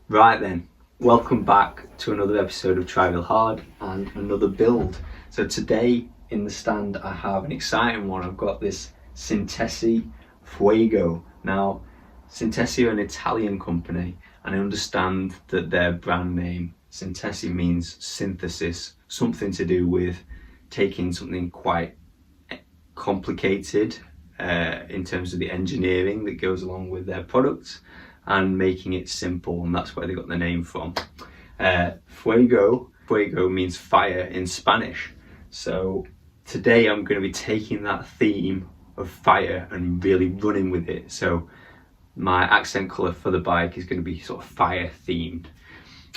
Right then, welcome back to another episode of Try Real Hard and another build. So today in the stand I have an exciting one. I've got this Sintesi Fuego. Now, Sintesi are an Italian company, and I understand that their brand name Sintesi means synthesis, something to do with taking something quite complicated in terms of the engineering that goes along with their products and making it simple, and that's where they got the name from. Fuego means fire in Spanish. So today I'm going to be taking that theme of fire and really running with it. So my accent colour for the bike is going to be sort of fire themed.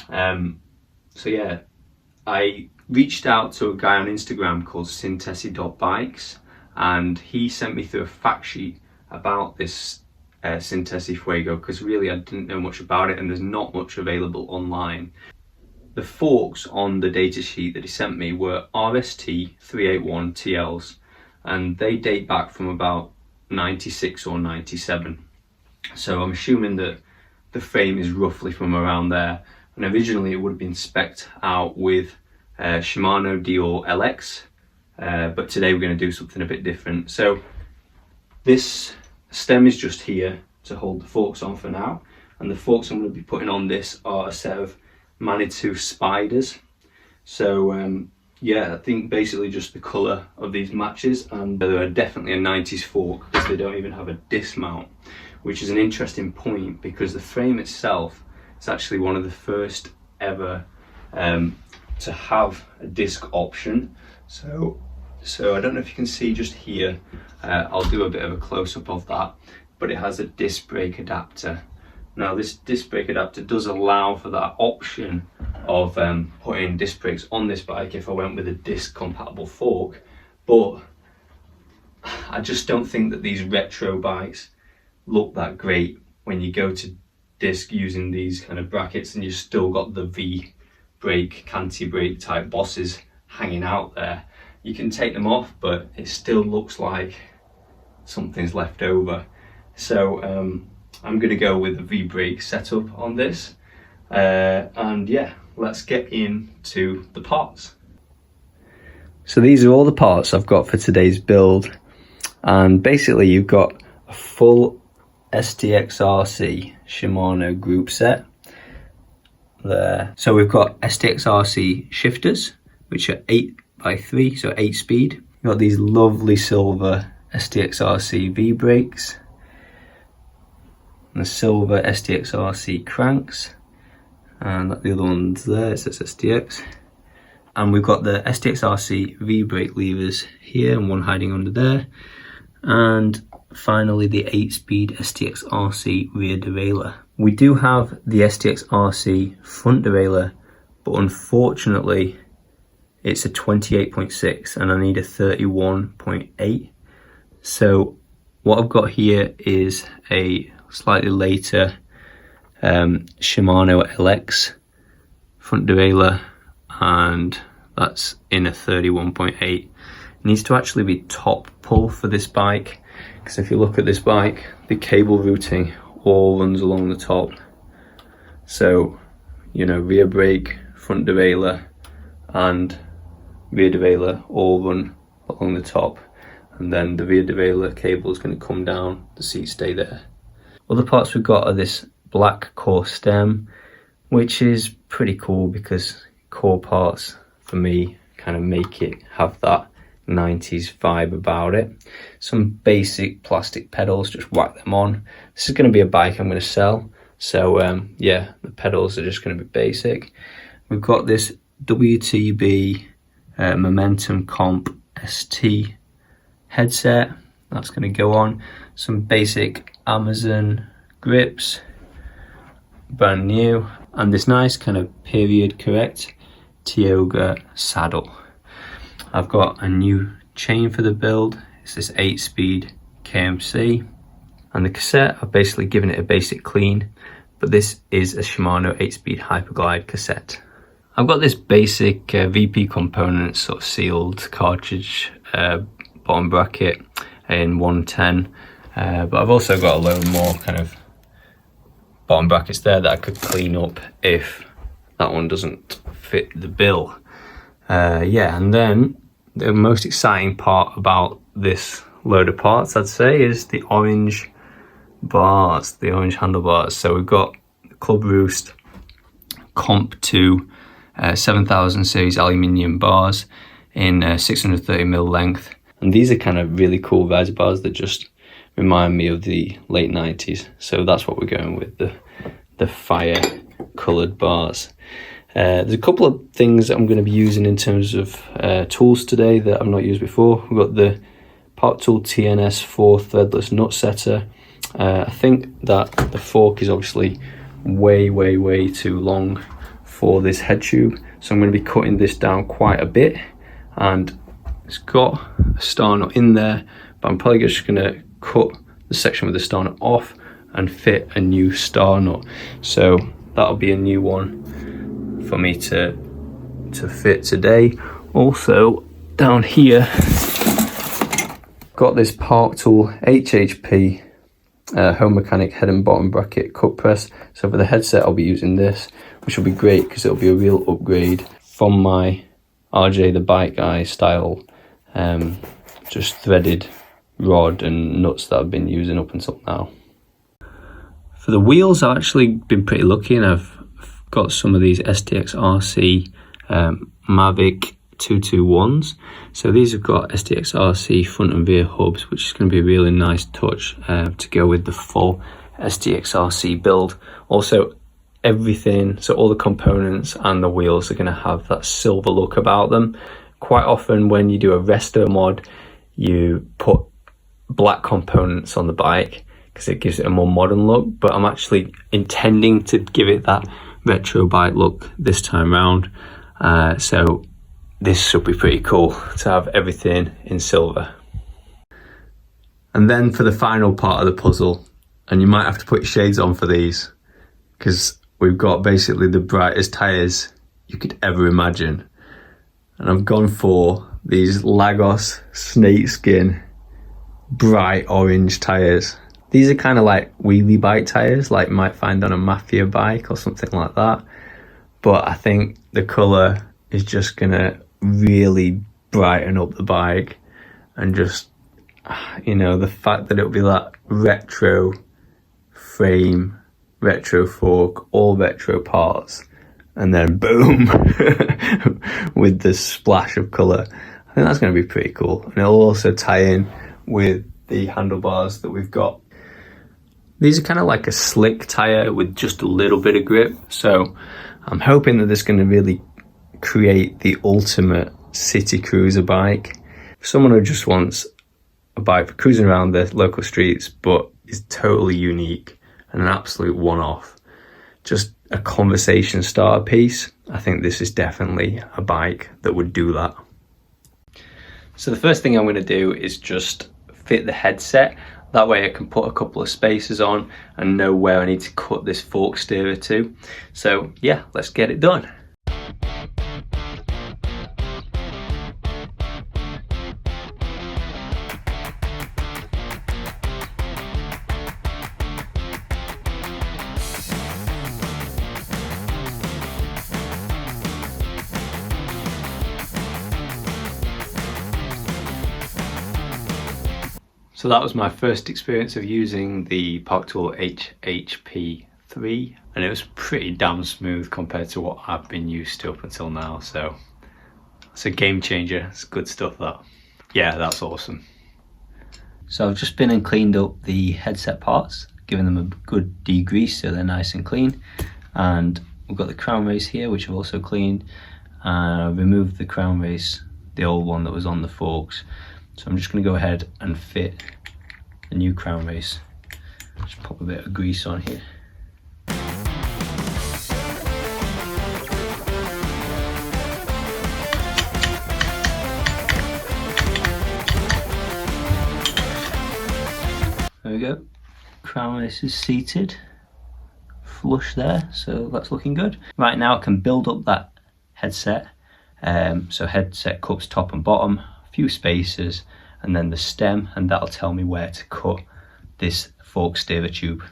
So yeah, I reached out to a guy on Instagram called Sintesi.bikes, and he sent me through a fact sheet about this Sintesi Fuego, because really I didn't know much about it and there's not much available online. The forks on the data sheet that he sent me were RST 381 TLs, and they date back from about 96 or 97. So I'm assuming that the frame is roughly from around there, and originally it would have been spec'd out with Shimano Dior LX, but today we're going to do something a bit different. So this stem is just here to hold the forks on for now, and the forks I'm going to be putting on this are a set of Manitou spiders. So yeah, I think basically just the colour of these matches, and they're definitely a 90s fork because they don't even have a dismount, which is an interesting point because the frame itself is actually one of the first ever to have a disc option. So I don't know if you can see just here, I'll do a bit of a close-up of that, but it has a disc brake adapter. Now this disc brake adapter does allow for that option of putting disc brakes on this bike if I went with a disc compatible fork, but I just don't think that these retro bikes look that great when you go to disc using these kind of brackets and you've still got the V brake, canty brake type bosses hanging out there. You can take them off, but it still looks like something's left over. So I'm going to go with the V-brake setup on this, and yeah, let's get into the parts. So these are all the parts I've got for today's build, and basically you've got a full STXRC Shimano group set there. So we've got STXRC shifters, which are 8x3, so 8 speed. We've got these lovely silver STXRC V-brakes, and the silver STXRC cranks, and the other one's there, it says STX. And we've got the STXRC V-brake levers here and one hiding under there, and finally the 8-speed STXRC rear derailleur. We do have the STXRC front derailleur, but unfortunately it's a 28.6 and I need a 31.8. So what I've got here is a slightly later Shimano LX front derailleur, and that's in a 31.8. It needs to actually be top pull for this bike, because if you look at this bike, the cable routing all runs along the top. So, you know, rear brake, front derailleur and rear derailleur all run along the top, and then the rear derailleur cable is going to come down, the seats stay there. Other parts we've got are this black core stem, which is pretty cool because core parts for me kind of make it have that 90s vibe about it. Some basic plastic pedals, just whack them on. This is going to be a bike I'm going to sell, so yeah, the pedals are just going to be basic. We've got this WTB Momentum Comp ST headset, that's going to go on. Some basic Amazon grips, brand new, and this nice kind of period correct Tioga saddle. I've got a new chain for the build. It's this 8-speed KMC, and the cassette, I've basically given it a basic clean, but this is a Shimano 8-speed Hyperglide cassette. I've got this basic VP component sort of sealed cartridge bottom bracket in 110, but I've also got a load more kind of bottom brackets there that I could clean up if that one doesn't fit the bill. Yeah, and then the most exciting part about this load of parts, I'd say, is the orange bars, the orange handlebars. So we've got the Club Roost Comp 2 7000 series aluminium bars in 630mm length, and these are kind of really cool riser bars that just remind me of the late 90s. So that's what we're going with, the fire coloured bars. There's a couple of things that I'm going to be using in terms of tools today that I've not used before. We've got the Park Tool TNS 4 threadless nut setter. I think that the fork is obviously way too long for this head tube, so I'm going to be cutting this down quite a bit, and it's got a star nut in there, but I'm probably just going to cut the section with the star nut off and fit a new star nut. So that'll be a new one for me to fit today. Also down here, got this Park Tool HHP Home Mechanic head and bottom bracket cut press. So for the headset I'll be using this, which will be great because it'll be a real upgrade from my RJ the Bike Guy style just threaded rod and nuts that I've been using up until now. For the wheels, I've actually been pretty lucky, and I've got some of these STX RC Mavic 221s. So these have got STX RC front and rear hubs, which is going to be a really nice touch to go with the full STX RC build. Also, everything, so all the components and the wheels are going to have that silver look about them. Quite often when you do a resto mod, you put black components on the bike because it gives it a more modern look, but I'm actually intending to give it that retro bike look this time round. So this should be pretty cool to have everything in silver. And then for the final part of the puzzle, and you might have to put your shades on for these, because we've got basically the brightest tyres you could ever imagine. And I've gone for these Lagos Snakeskin bright orange tyres. These are kind of like wheelie bike tyres, like you might find on a Mafia bike or something like that. But I think the colour is just gonna really brighten up the bike, and just, you know, the fact that it'll be that retro frame, retro fork, all retro parts, and then boom with this splash of colour. I think that's going to be pretty cool, and it'll also tie in with the handlebars that we've got. These are kind of like a slick tyre with just a little bit of grip, so I'm hoping that this is going to really create the ultimate city cruiser bike. For someone who just wants a bike for cruising around the local streets but is totally unique and an absolute one-off, just a conversation starter piece, I think this is definitely a bike that would do that. So the first thing I'm going to do is just fit the headset. That way I can put a couple of spacers on and know where I need to cut this fork steerer to. So yeah, let's get it done. So that was my first experience of using the Park Tool HHP3, and it was pretty damn smooth compared to what I've been used to up until now. So it's a game changer. It's good stuff, that. Yeah, that's awesome. So I've just been and cleaned up the headset parts, giving them a good degrease so they're nice and clean. And we've got the crown race here, which I've also cleaned. Removed the crown race, the old one that was on the forks. So I'm just going to go ahead and fit the new crown race. Just pop a bit of grease on here. There we go. Crown race is seated, flush there, so that's looking good. Right, now I can build up that headset. So headset cups top and bottom, few spacers, and then the stem, and that'll tell me where to cut this fork steerer tube.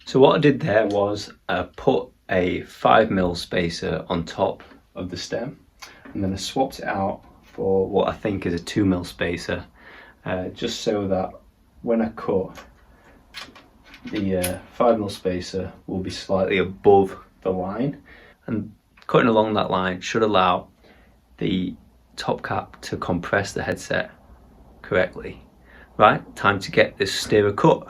So what I did there was put a 5mm spacer on top of the stem, and then I swapped it out for what I think is a 2mm spacer, just so that when I cut, the 5mm spacer will be slightly above the line, and cutting along that line should allow the top cap to compress the headset correctly. Right, time to get this steerer cut.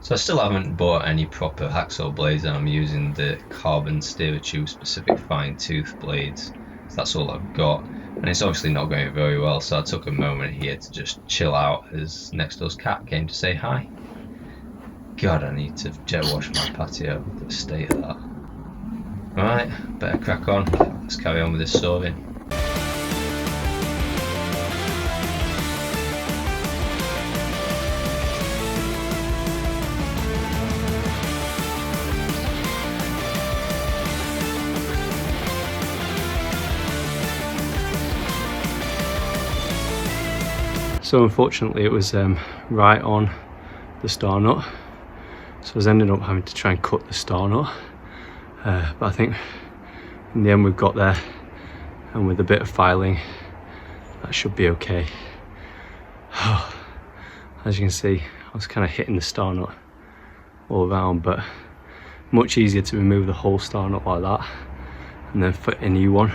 So I still haven't bought any proper hacksaw blades, and I'm using the carbon steerer tube specific fine tooth blades. So that's all I've got, and it's obviously not going very well, so I took a moment here to just chill out as next door's cat came to say hi. God, I need to jet wash my patio, the state of that. Right, better crack on, let's carry on with this sawing. So unfortunately it was right on the star nut, so I was ending up having to try and cut the star nut, but I think in the end we've got there, and with a bit of filing that should be okay. As you can see, I was kind of hitting the star nut all around, but much easier to remove the whole star nut like that and then fit a new one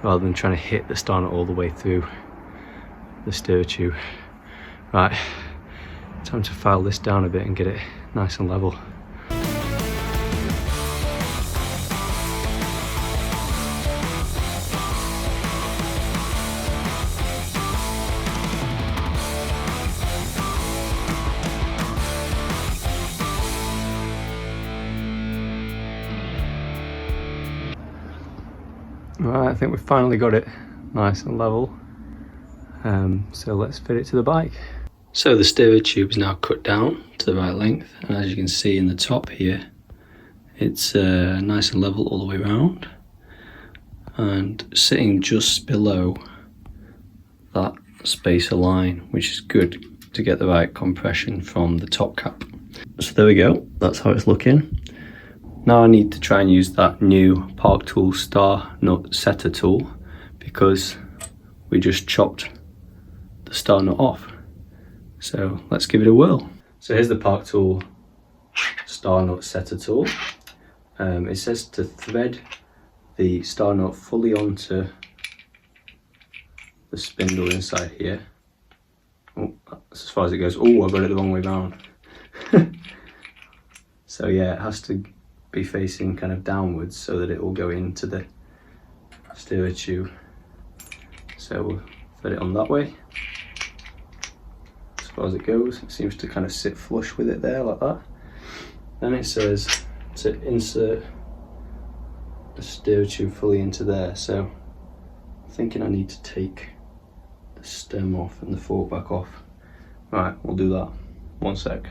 rather than trying to hit the star nut all the way through the steerer tube. Right, time to file this down a bit and get it nice and level. Right, I think we've finally got it nice and level. So let's fit it to the bike. So the steerer tube is now cut down to the right length, and as you can see in the top here, it's nice and level all the way around, and sitting just below that spacer line, which is good to get the right compression from the top cap. So there we go, that's how it's looking. Now I need to try and use that new Park Tool star nut setter tool, because we just chopped the star nut off. So let's give it a whirl. So here's the Park Tool star nut setter tool. It says to thread the star nut fully onto the spindle inside here. Oh, that's as far as it goes. Oh, I got it the wrong way round. So yeah, it has to be facing kind of downwards so that it will go into the steerer tube. So we'll thread it on that way. As far as it goes, it seems to kind of sit flush with it there like that. Then it says to insert the steerer tube fully into there, so I'm thinking I need to take the stem off and the fork back off. Right, we'll do that. One sec.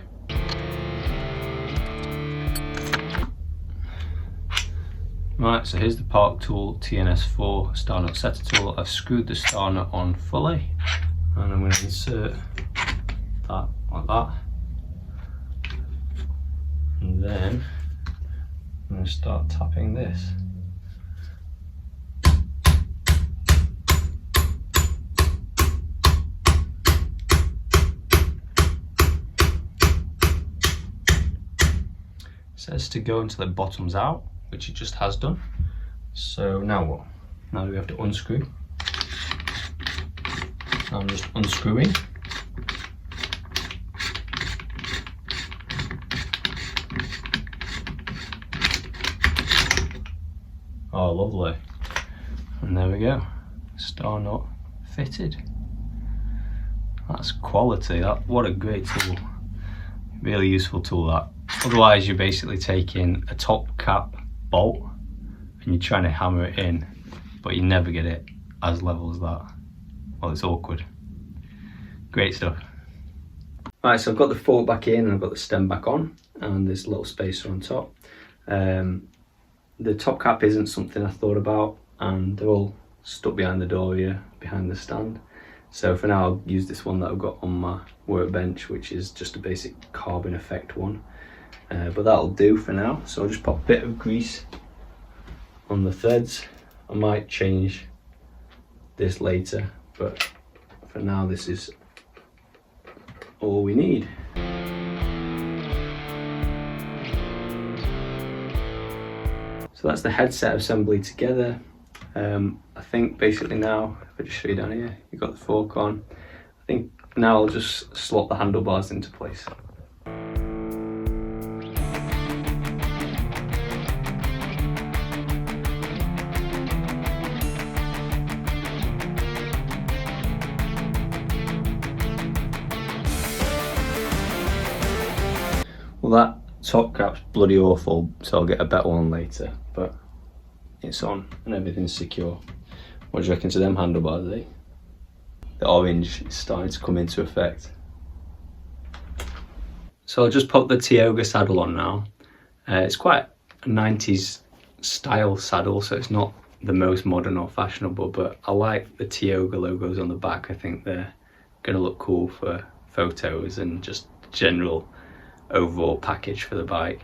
Right, so here's the Park Tool TNS4 star nut setter tool. I've screwed the star nut on fully, and I'm going to insert that like that, and then I'm going to start tapping this. It says to go until it bottoms out, which it just has done. So now what? Now we have to unscrew. So I'm just unscrewing. Oh, lovely. And there we go. Star nut fitted. That's quality. What a great tool. Really useful tool, that. Otherwise you're basically taking a top cap bolt and you're trying to hammer it in, but you never get it as level as that. Well, it's awkward. Great stuff. Right, so I've got the fork back in and I've got the stem back on, and this little spacer on top. The top cap isn't something I thought about, and they're all stuck behind the door here, behind the stand. So for now I'll use this one that I've got on my workbench, which is just a basic carbon effect one. But that'll do for now. So I'll just pop a bit of grease on the threads. I might change this later, but for now this is all we need. So that's the headset assembly together. I think basically now, if I just show you down here, you've got the fork on. I think now I'll just slot the handlebars into place. Well, that top cap's bloody awful, so I'll get a better one later, but it's on and everything's secure. What do you reckon to them handlebars, eh? The orange is starting to come into effect. So I'll just put the Tioga saddle on now. It's quite a 90s style saddle, so it's not the most modern or fashionable, but I like the Tioga logos on the back. I think they're gonna look cool for photos and just general overall package for the bike.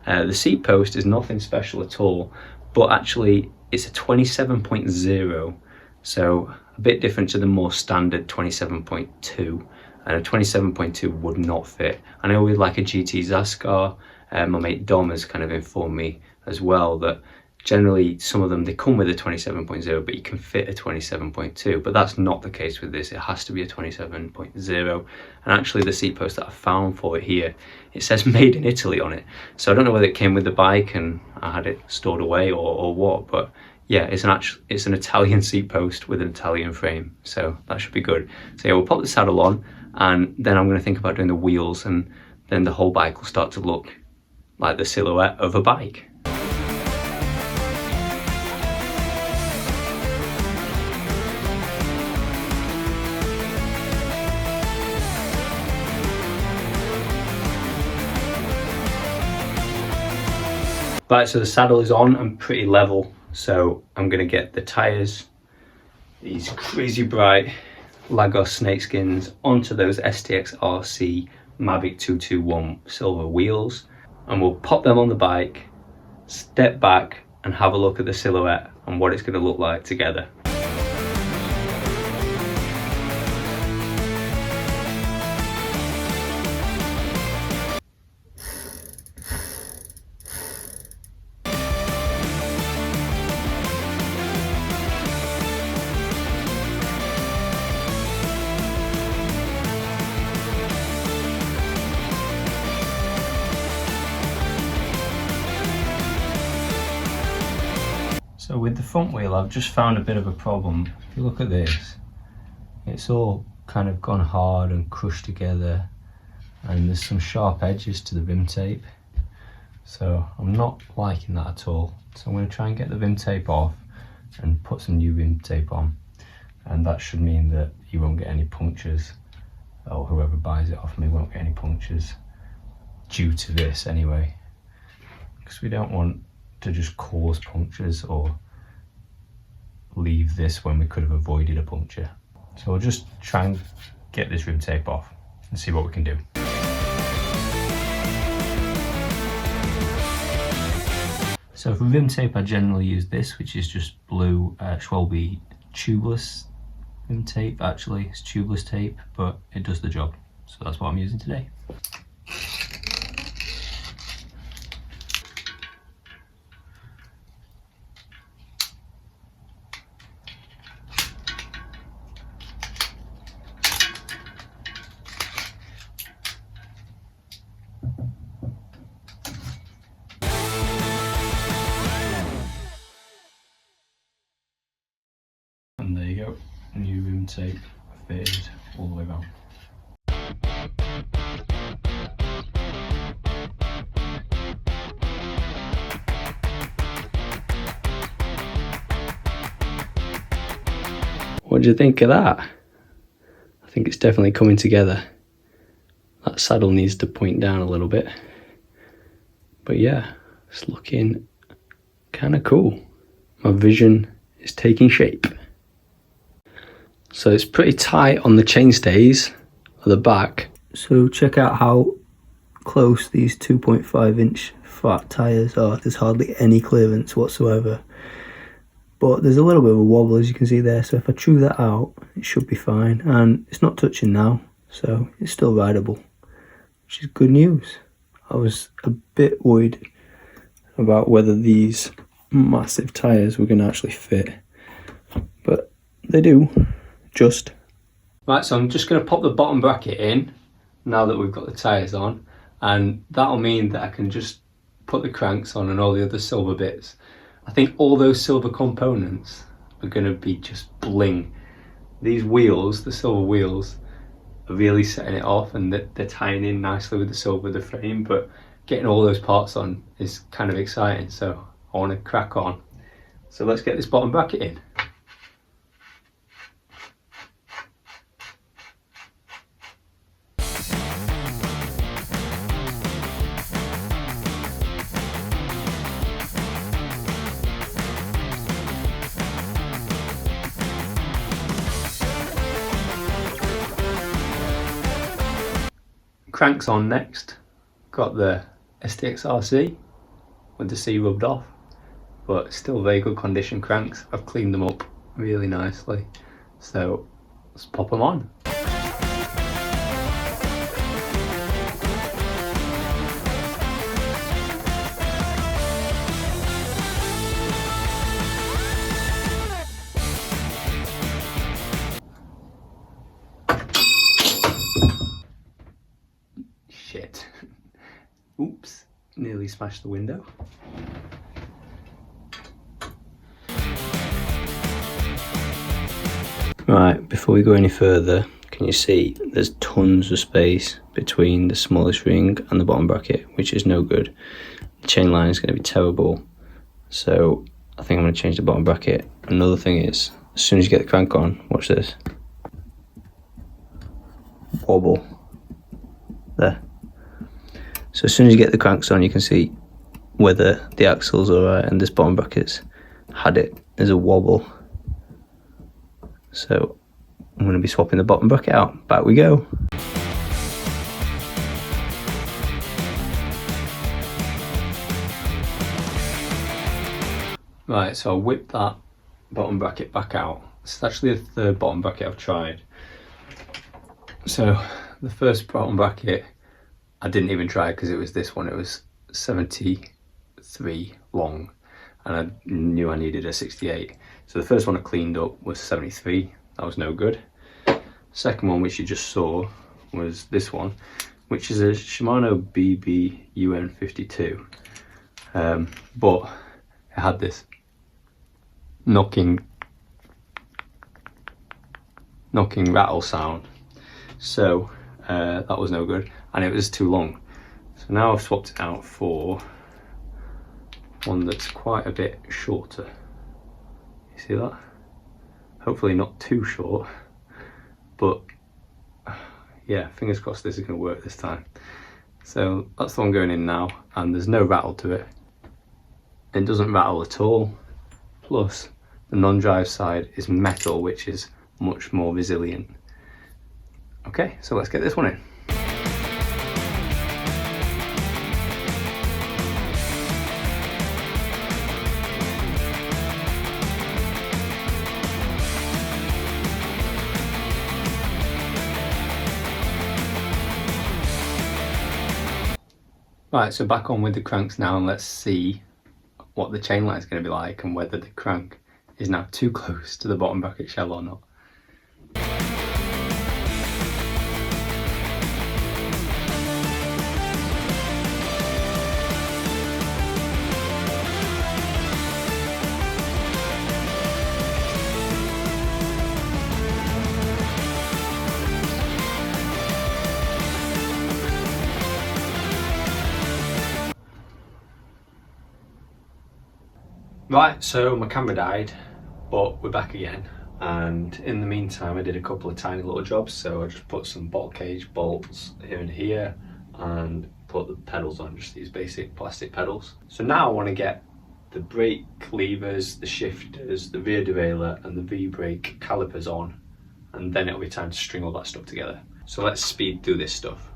The seat post is nothing special at all, but actually it's a 27.0, so a bit different to the more standard 27.2, and a 27.2 would not fit. I know with like a GT Zascar, my mate Dom has kind of informed me as well that generally some of them, they come with a 27.0, but you can fit a 27.2, but that's not the case with this. It has to be a 27.0. And actually the seat post that I found for it here, it says made in Italy on it. So I don't know whether it came with the bike and I had it stored away or what, but yeah, it's an Italian seat post with an Italian frame, so that should be good. So yeah, we'll pop the saddle on, and then I'm going to think about doing the wheels, and then the whole bike will start to look like the silhouette of a bike. Right, so the saddle is on and pretty level, so I'm gonna get the tyres, these crazy bright Lagos Snakeskins, onto those STX RC Mavic 221 silver wheels, and we'll pop them on the bike, step back and have a look at the silhouette and what it's gonna look like together. So with the front wheel, I've just found a bit of a problem. If you look at this, it's all kind of gone hard and crushed together, and there's some sharp edges to the Vim tape. So I'm not liking that at all. So I'm going to try and get the Vim tape off and put some new Vim tape on. And that should mean that you won't get any punctures, or whoever buys it off me won't get any punctures due to this anyway. Because we don't want to just cause punctures or leave this when we could have avoided a puncture. So we'll just try and get this rim tape off and see what we can do. So for rim tape, I generally use this, which is just blue Schwalbe tubeless rim tape. Actually, it's tubeless tape, but it does the job. So that's what I'm using today. And there you go, new rim tape fitted all the way around. What do you think of that? I think it's definitely coming together. That saddle needs to point down a little bit. But yeah, it's looking kind of cool. My vision is taking shape. So it's pretty tight on the chainstays at the back. So check out how close these 2.5 inch fat tyres are. There's hardly any clearance whatsoever. But there's a little bit of a wobble, as you can see there, so if I chew that out, it should be fine. And it's not touching now, so it's still rideable, which is good news. I was a bit worried about whether these massive tyres were going to actually fit, but they do, just. Right, so I'm just going to pop the bottom bracket in, now that we've got the tyres on, and that'll mean that I can just put the cranks on and all the other silver bits. I think all those silver components are going to be just bling. These wheels, the silver wheels, are really setting it off, and they're tying in nicely with the silver of the frame, but getting all those parts on is kind of exciting, so I want to crack on. So let's get this bottom bracket in. Cranks on next. Got the STX-RC with the C rubbed off, but still very good condition cranks. I've cleaned them up really nicely, so let's pop them on. Shit. Oops, nearly smashed the window. Right, before we go any further, can you see there's tons of space between the smallest ring and the bottom bracket, which is no good. The chain line is going to be terrible, so I think I'm going to change the bottom bracket. Another thing is, as soon as you get the crank on, watch this. Wobble. There. So as soon as you get the cranks on, you can see whether the axle's alright, and this bottom bracket's had it as a wobble. So I'm going to be swapping the bottom bracket out. Back we go. Right, so I whipped that bottom bracket back out. It's actually the third bottom bracket I've tried. So the first bottom bracket I didn't even try because it was this one. It was 73 long and I knew I needed a 68. So the first one I cleaned up was 73. That was no good. Second one, which you just saw, was this one, which is a Shimano BB UN52. But it had this knocking rattle sound. So that was no good, and it was too long. So now I've swapped it out for one that's quite a bit shorter. You see that? Hopefully not too short, but yeah, fingers crossed this is going to work this time. So that's the one going in now, and there's no rattle to it. It doesn't rattle at all. Plus, the non-drive side is metal, which is much more resilient. Okay, so let's get this one in. Right, so back on with the cranks now, and let's see what the chain line is going to be like and whether the crank is now too close to the bottom bracket shell or not. Right, so my camera died, but we're back again. and in the meantime I did a couple of tiny little jobs. So I just put some bottle cage bolts here and here and put the pedals on, just these basic plastic pedals. So now I want to get the brake levers, the shifters, the rear derailleur and the V-brake calipers on, and then it'll be time to string all that stuff together. So let's speed through this stuff.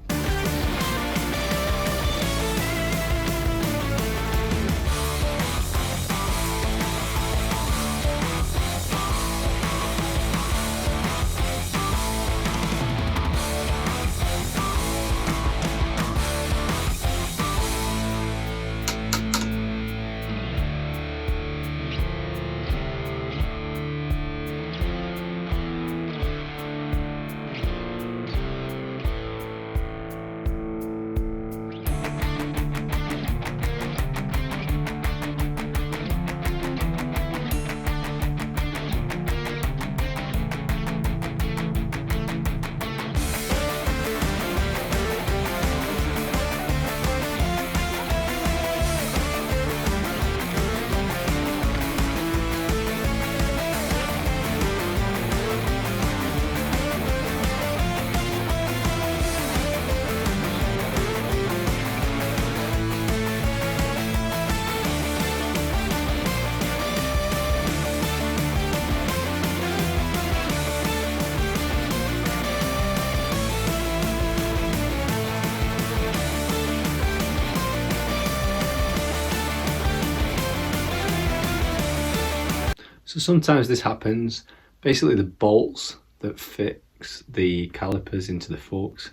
So sometimes this happens. Basically the bolts that fix the calipers into the forks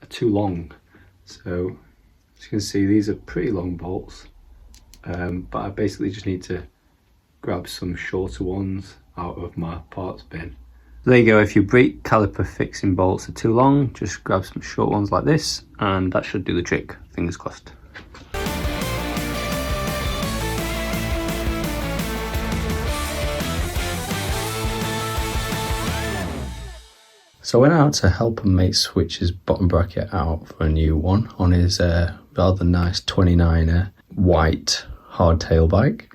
are too long. So as you can see, these are pretty long bolts, but I basically just need to grab some shorter ones out of my parts bin. There you go. If your brake caliper fixing bolts are too long, just grab some short ones like this and that should do the trick, fingers crossed. So I went out to help a mate switch his bottom bracket out for a new one on his rather nice 29er white hardtail bike,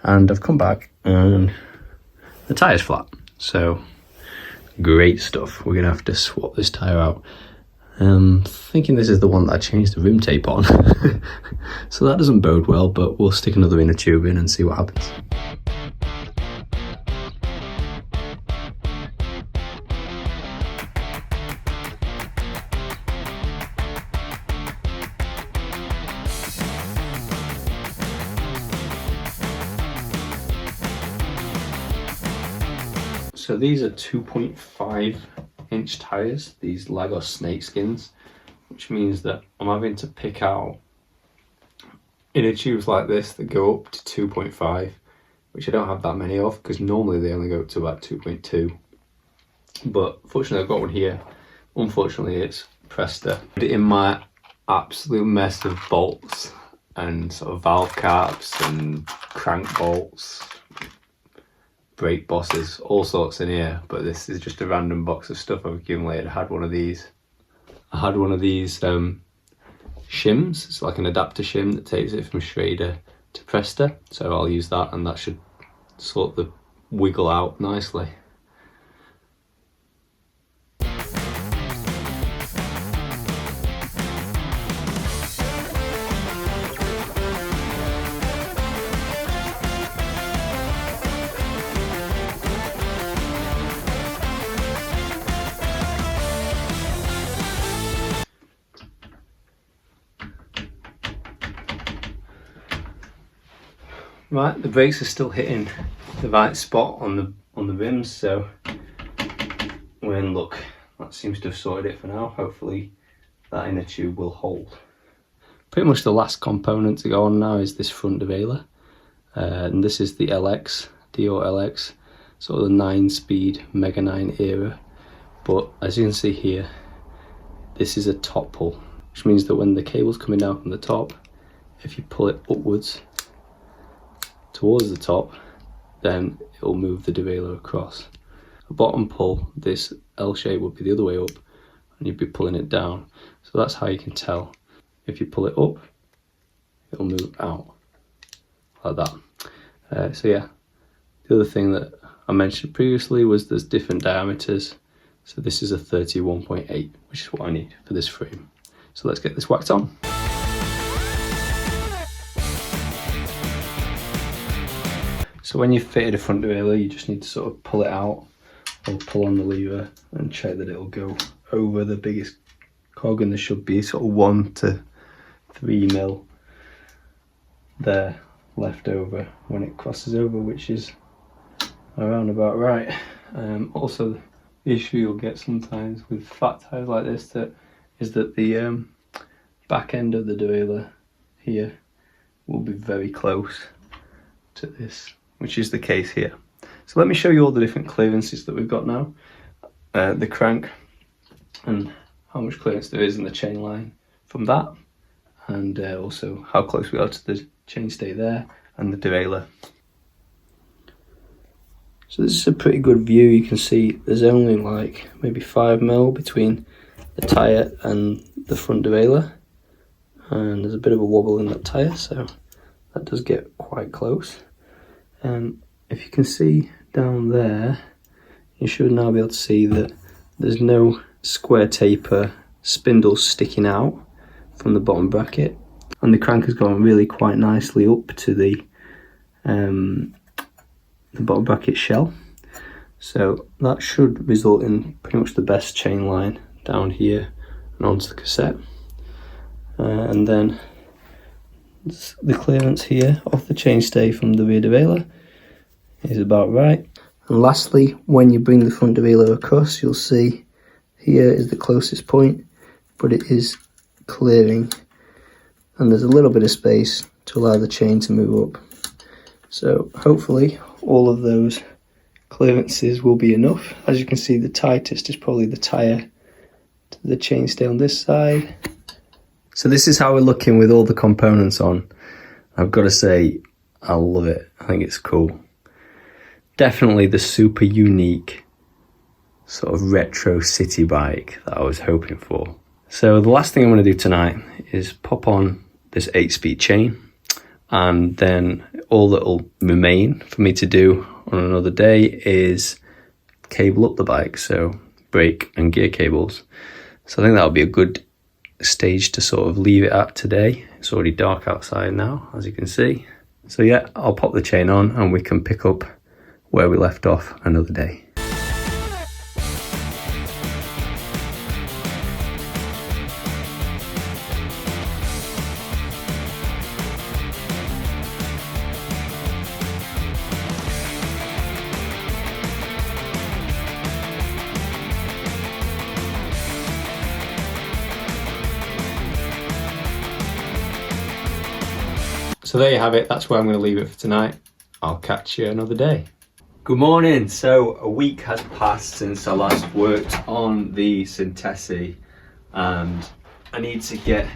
and I've come back and the tyre's flat. So great stuff. We're gonna have to swap this tyre out. Thinking this is the one that I changed the rim tape on. So that doesn't bode well, but we'll stick another inner tube in and see what happens. So these are 2.5 inch tyres, these Lagos Snakeskins, which means that I'm having to pick out inner tubes like this that go up to 2.5, which I don't have that many of because normally they only go up to about 2.2. But fortunately I've got one here. Unfortunately it's Presta. In my absolute mess of bolts and sort of valve caps and crank bolts, brake bosses, all sorts in here, but this is just a random box of stuff I've accumulated. I had one of these shims. It's like an adapter shim that takes it from Schrader to Presta, so I'll use that and that should sort the wiggle out nicely. Right, the brakes are still hitting the right spot on the rims, so we're in luck. That seems to have sorted it for now. Hopefully that inner tube will hold. Pretty much the last component to go on now is this front derailleur, and this is the LX, Dior LX, sort of the 9-speed Mega 9 era. But as you can see here, this is a top pull, which means that when the cable's coming down from the top, if you pull it upwards towards the top, then it'll move the derailleur across. A bottom pull, this L shape would be the other way up and you'd be pulling it down. So that's how you can tell. If you pull it up, it'll move out like that. So yeah, the other thing that I mentioned previously was there's different diameters. So this is a 31.8, which is what I need for this frame. So let's get this waxed on. So when you've fitted a front derailleur, you just need to sort of pull it out or pull on the lever and check that it'll go over the biggest cog, and there should be sort of 1 to 3 mil there left over when it crosses over, which is around about right. Also, the issue you'll get sometimes with fat tyres like this is that the back end of the derailleur here will be very close to this, which is the case here. So let me show you all the different clearances that we've got now. The crank and how much clearance there is in the chain line from that, and also how close we are to the chainstay there and the derailleur. So this is a pretty good view. You can see there's only like maybe 5 mil between the tyre and the front derailleur, and there's a bit of a wobble in that tyre, so that does get quite close. If you can see down there, you should now be able to see that there's no square taper spindles sticking out from the bottom bracket, and the crank has gone really quite nicely up to the bottom bracket shell. So that should result in pretty much the best chain line down here and onto the cassette. And then the clearance here off the chainstay from the rear derailleur is about right. And lastly, when you bring the front derailleur across, you'll see here is the closest point, but it is clearing, and there's a little bit of space to allow the chain to move up. So hopefully all of those clearances will be enough. As you can see, the tightest is probably the tyre to the chainstay on this side. So this is how we're looking with all the components on. I've got to say, I love it. I think it's cool. Definitely the super unique sort of retro city bike that I was hoping for. So the last thing I'm going to do tonight is pop on this 8-speed chain, and then all that will remain for me to do on another day is cable up the bike, so brake and gear cables. So I think that'll be a good stage to sort of leave it at today. It's already dark outside now, as you can see. So yeah, I'll pop the chain on and we can pick up where we left off another day. So there you have it, that's where I'm going to leave it for tonight. I'll catch you another day. Good morning. So a week has passed since I last worked on the Sintesi, and I need to get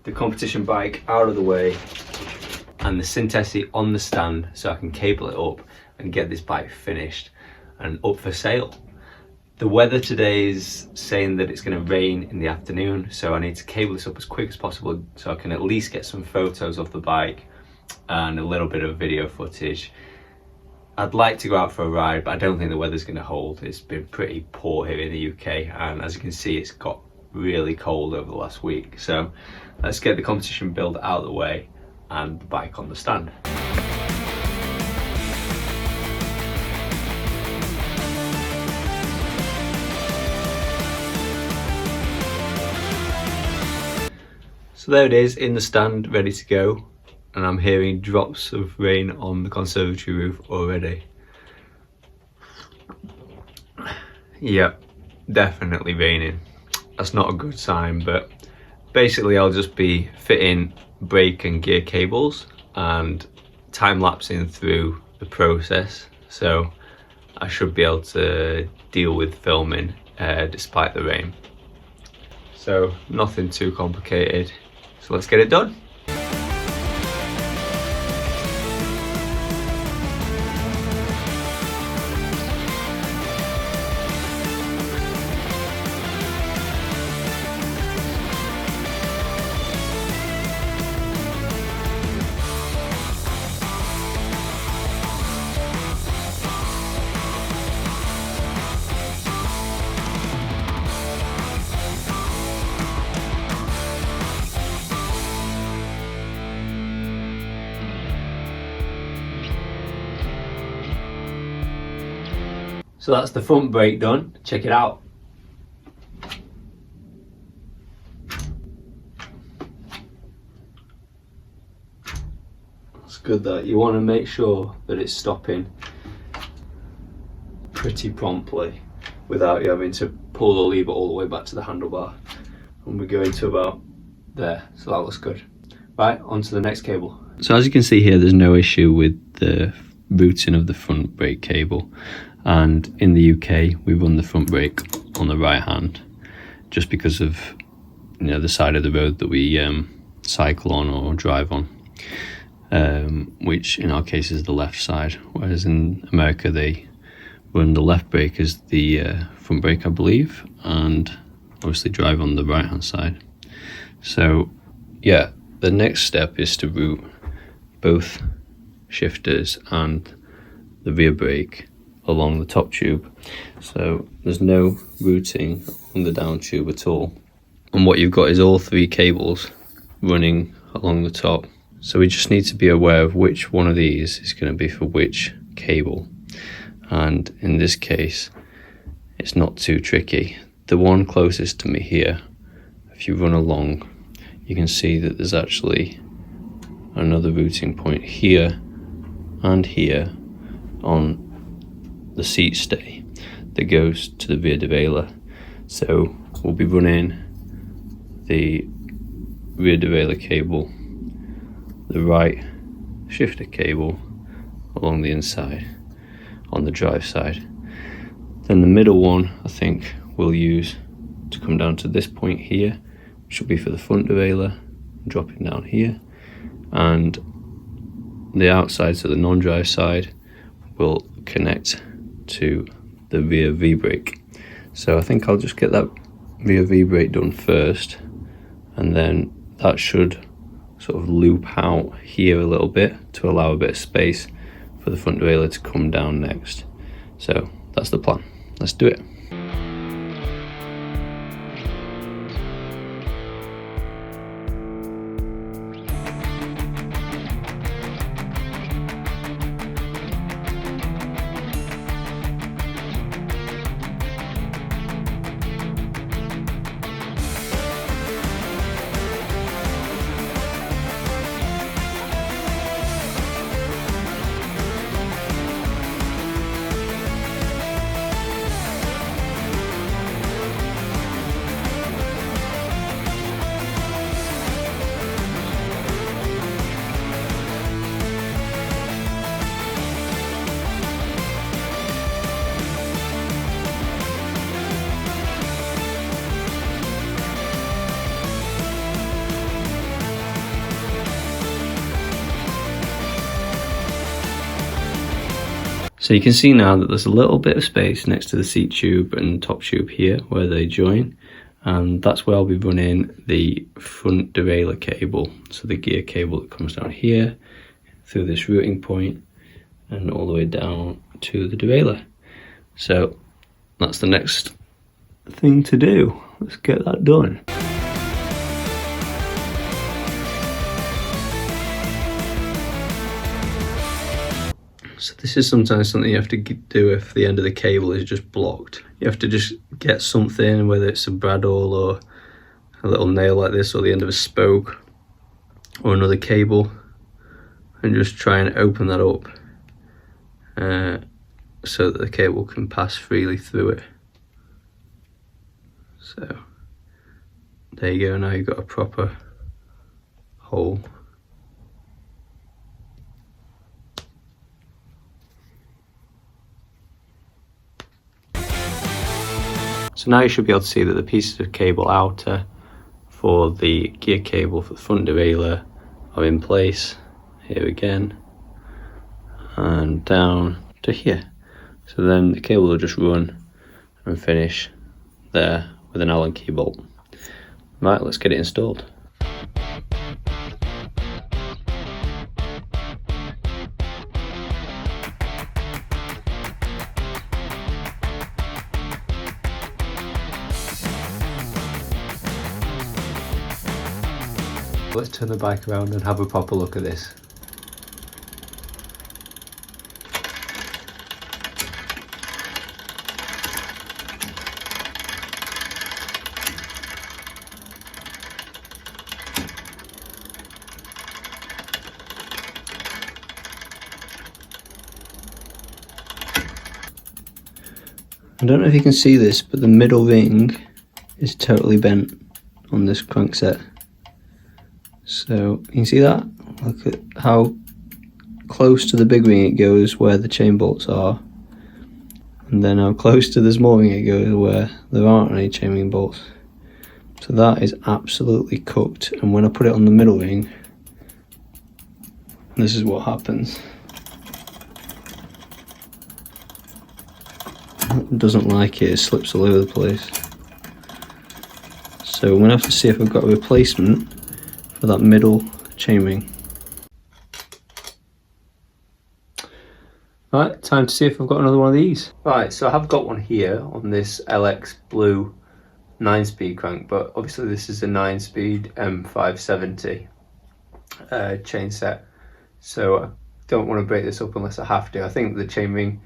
the competition bike out of the way and the Sintesi on the stand so I can cable it up and get this bike finished and up for sale. The weather today is saying that it's going to rain in the afternoon, so I need to cable this up as quick as possible so I can at least get some photos of the bike and a little bit of video footage. I'd like to go out for a ride, but I don't think the weather's going to hold. It's been pretty poor here in the UK, and as you can see, it's got really cold over the last week. So let's get the competition build out of the way and the bike on the stand. So there it is in the stand, ready to go, and I'm hearing drops of rain on the conservatory roof already. Yep, definitely raining. That's not a good sign, but basically I'll just be fitting brake and gear cables and time-lapsing through the process, so I should be able to deal with filming despite the rain. So nothing too complicated. So let's get it done. So that's the front brake done. Check it out. It's good that you want to make sure that it's stopping pretty promptly without you having to pull the lever all the way back to the handlebar. And we're going to about there, so that looks good. Right, on to the next cable. So as you can see here, there's no issue with the routing of the front brake cable. And in the UK, we run the front brake on the right hand, just because of, you know, the side of the road that we cycle on or drive on, which in our case is the left side. Whereas in America, they run the left brake as the front brake, I believe, and obviously drive on the right hand side. So yeah, the next step is to route both shifters and the rear brake along the top tube. So there's no routing on the down tube at all. And what you've got is all three cables running along the top. So we just need to be aware of which one of these is going to be for which cable. And in this case, it's not too tricky. The one closest to me here, if you run along, you can see that there's actually another routing point here and here on the seat stay that goes to the rear derailleur. So we'll be running the rear derailleur cable, the right shifter cable along the inside on the drive side. Then the middle one I think we'll use to come down to this point here, which will be for the front derailleur, dropping down here, and the outside, so the non-drive side, will connect to the rear V-brake. So I think I'll just get that rear V-brake done first, and then that should sort of loop out here a little bit to allow a bit of space for the front derailleur to come down next. So that's the plan. Let's do it. So you can see now that there's a little bit of space next to the seat tube and top tube here where they join, and that's where I'll be running the front derailleur cable, so the gear cable that comes down here through this routing point and all the way down to the derailleur. So that's the next thing to do. Let's get that done. So this is sometimes something you have to do if the end of the cable is just blocked. You have to just get something, whether it's a bradawl or a little nail like this or the end of a spoke or another cable, and just try and open that up so that the cable can pass freely through it. So there you go, now you've got a proper hole. So now you should be able to see that the pieces of cable outer for the gear cable for the front derailleur are in place here again and down to here. So then the cable will just run and finish there with an Allen key bolt. Right, let's get it installed. Let's turn the bike around and have a proper look at this. I don't know if you can see this, but the middle ring is totally bent on this crankset. So you can see that? Look at how close to the big ring it goes where the chain bolts are, and then how close to the small ring it goes where there aren't any chain ring bolts. So that is absolutely cooked, and when I put it on the middle ring, this is what happens. It doesn't like it, it slips all over the place. So I'm going to have to see if I've got a replacement for that middle chain ring. Right, time to see if I've got another one of these. Right, so I have got one here on this LX Blue 9-speed crank, but obviously this is a 9-speed M570 chain set. So I don't want to break this up unless I have to. I think the chain ring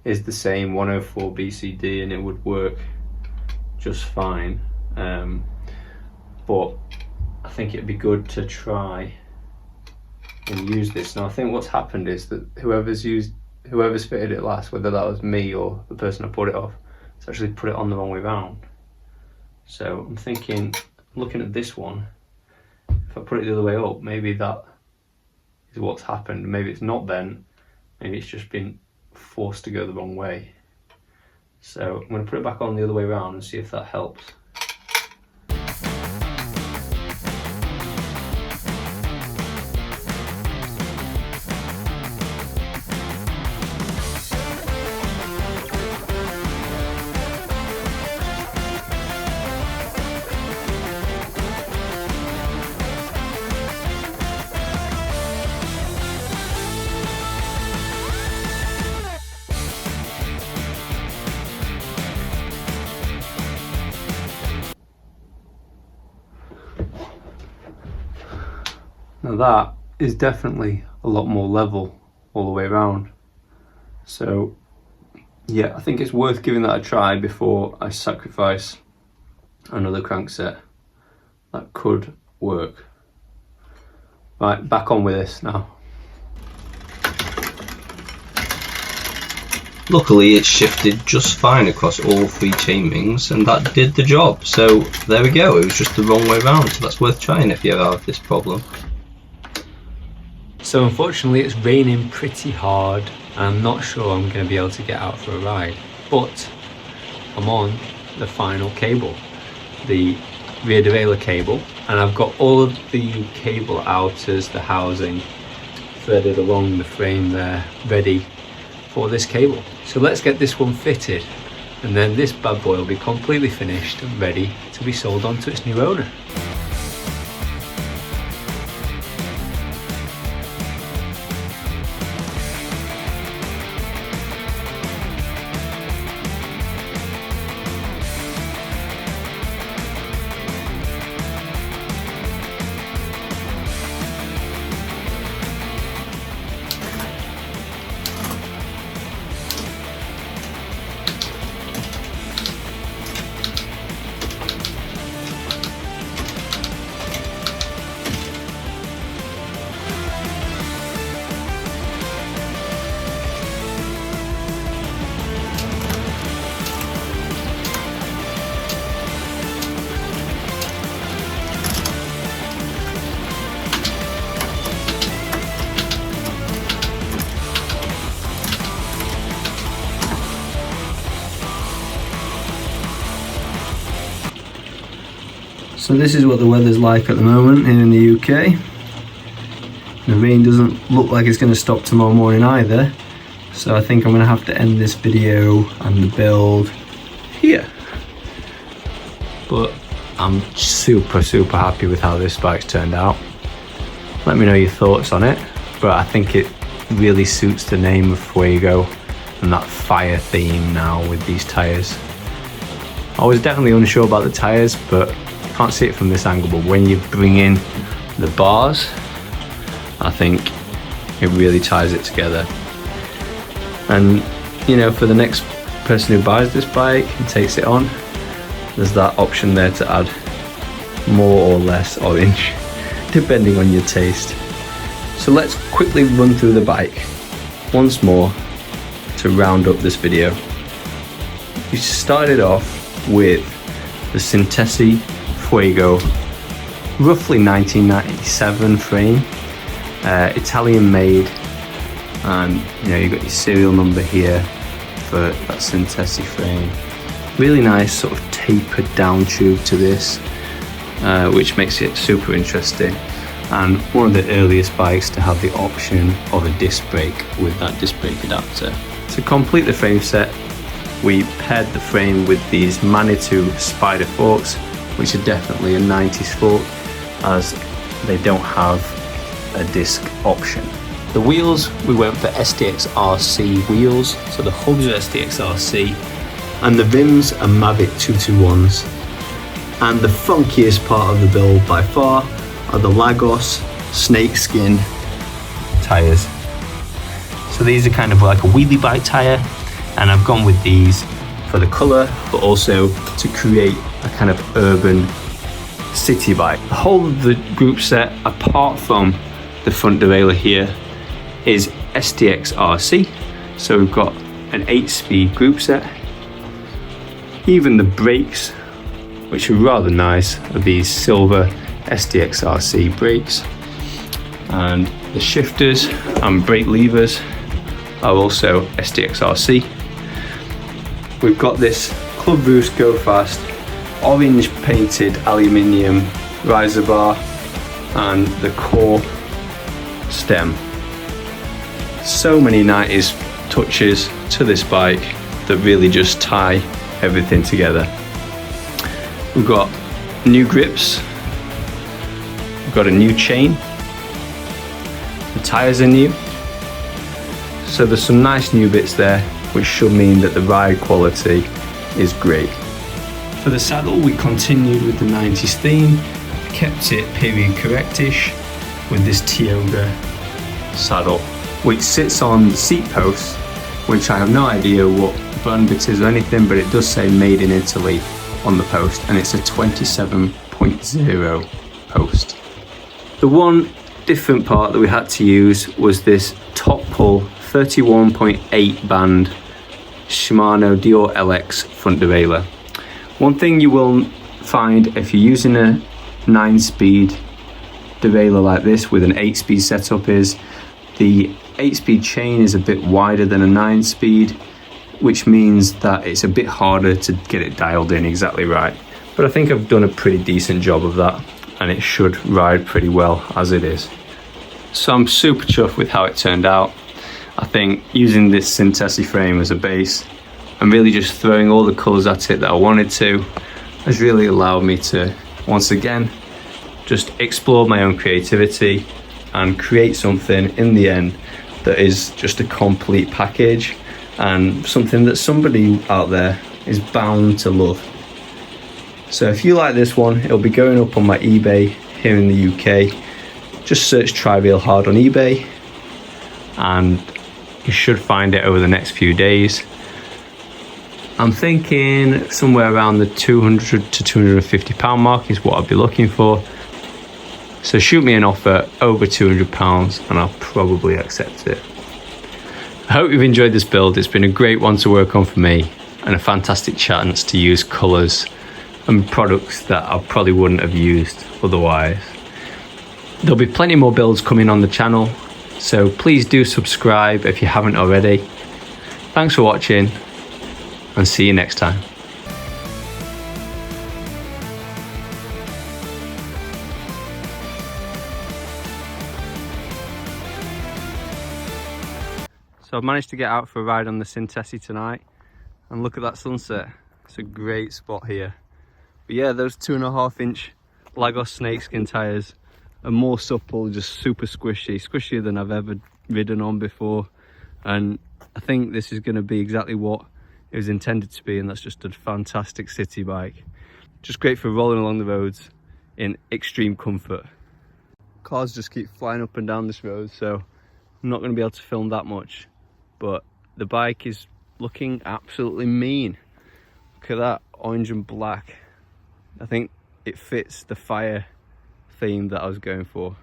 is the same 104 BCD and it would work just fine. But I think it'd be good to try and use this. Now I think what's happened is that whoever's fitted it last, whether that was me or the person I put it off, has actually put it on the wrong way round. So I'm thinking, looking at this one, if I put it the other way up, maybe that is what's happened. Maybe it's not bent, maybe it's just been forced to go the wrong way. So I'm going to put it back on the other way around and see if that helps. Now that is definitely a lot more level all the way around. So yeah, I think it's worth giving that a try before I sacrifice another crankset. That could work. Right, back on with this now. Luckily it shifted just fine across all 3 chain rings and that did the job. So there we go, it was just the wrong way around. So that's worth trying if you ever have this problem. So unfortunately it's raining pretty hard and I'm not sure I'm going to be able to get out for a ride, but I'm on the final cable, the rear derailleur cable, and I've got all of the cable outers, the housing threaded along the frame there, ready for this cable. So let's get this one fitted and then this bad boy will be completely finished and ready to be sold on to its new owner. So this is what the weather's like at the moment here in the UK. The rain doesn't look like it's going to stop tomorrow morning either. So I think I'm going to have to end this video and the build here. But I'm super happy with how this bike's turned out. Let me know your thoughts on it. But I think it really suits the name of Fuego and that fire theme now with these tyres. I was definitely unsure about the tyres, but can't see it from this angle, but when you bring in the bars, I think it really ties it together. And you know, for the next person who buys this bike and takes it on, there's that option there to add more or less orange depending on your taste. So let's quickly run through the bike once more to round up this video. We started off with the Sintesi Fuego, roughly 1997 frame, Italian made, and you know, you've got your serial number here for that Sintesi frame. Really nice sort of tapered down tube to this, which makes it super interesting, and one of the earliest bikes to have the option of a disc brake with that disc brake adapter. To complete the frame set, we paired the frame with these Manitou spider forks, which are definitely a 90s fork as they don't have a disc option. The wheels, we went for STX RC wheels, so the hubs are STX RC and the Vims are Mavic 221s. And the funkiest part of the build by far are the Lagos Snakeskin tyres. So these are kind of like a wheelie bike tyre, and I've gone with these for the colour, but also to create a kind of urban city bike. The whole of the group set, apart from the front derailleur here, is STX RC. So we've got an 8-speed group set. Even the brakes, which are rather nice, are these silver STX RC brakes. And the shifters and brake levers are also STX RC. We've got this Club Boost Go Fast orange painted aluminium riser bar and the core stem. So many 90s touches to this bike that really just tie everything together. We've got new grips, we've got a new chain, the tyres are new, so there's some nice new bits there, which should mean that the ride quality is great. For the saddle, we continued with the 90s theme, kept it period correctish with this Tioga saddle, which sits on the seat post, which I have no idea what brand it is or anything, but it does say made in Italy on the post, and it's a 27.0 post. The one different part that we had to use was this top pull 31.8 band Shimano Dior LX front derailleur. One thing you will find if you're using a 9-speed derailleur like this with an 8-speed setup is the 8-speed chain is a bit wider than a 9-speed, which means that it's a bit harder to get it dialed in exactly right. But I think I've done a pretty decent job of that, and it should ride pretty well as it is. So I'm super chuffed with how it turned out. I think using this Sintesi frame as a base and really just throwing all the colours at it that I wanted to has really allowed me to, once again, just explore my own creativity and create something in the end that is just a complete package and something that somebody out there is bound to love. So if you like this one, it'll be going up on my eBay here in the UK. Just search Try Real Hard on eBay and you should find it over the next few days. I'm thinking somewhere around the £200 to £250 mark is what I'd be looking for. So shoot me an offer over £200 and I'll probably accept it. I hope you've enjoyed this build. It's been a great one to work on for me and a fantastic chance to use colours and products that I probably wouldn't have used otherwise. There'll be plenty more builds coming on the channel, so please do subscribe if you haven't already. Thanks for watching and see you next time. So I've managed to get out for a ride on the Sintesi tonight and look at that sunset. It's a great spot here. But yeah, those 2.5-inch Lagos Snakeskin tyres are more supple, just super squishy, squishier than I've ever ridden on before. And I think this is going to be exactly what it was intended to be, and that's just a fantastic city bike. Just great for rolling along the roads in extreme comfort. Cars just keep flying up and down this road, so I'm not going to be able to film that much. But the bike is looking absolutely mean. Look at that, orange and black. I think it fits the fire theme that I was going for.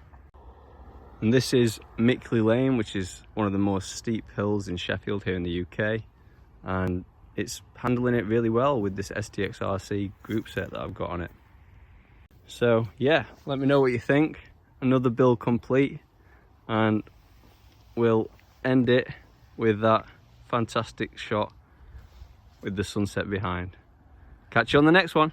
And this is Mickley Lane, which is one of the more steep hills in Sheffield here in the UK. And it's handling it really well with this STX-RC group set that I've got on it. So yeah, let me know what you think. Another build complete, and we'll end it with that fantastic shot with the sunset behind. Catch you on the next one.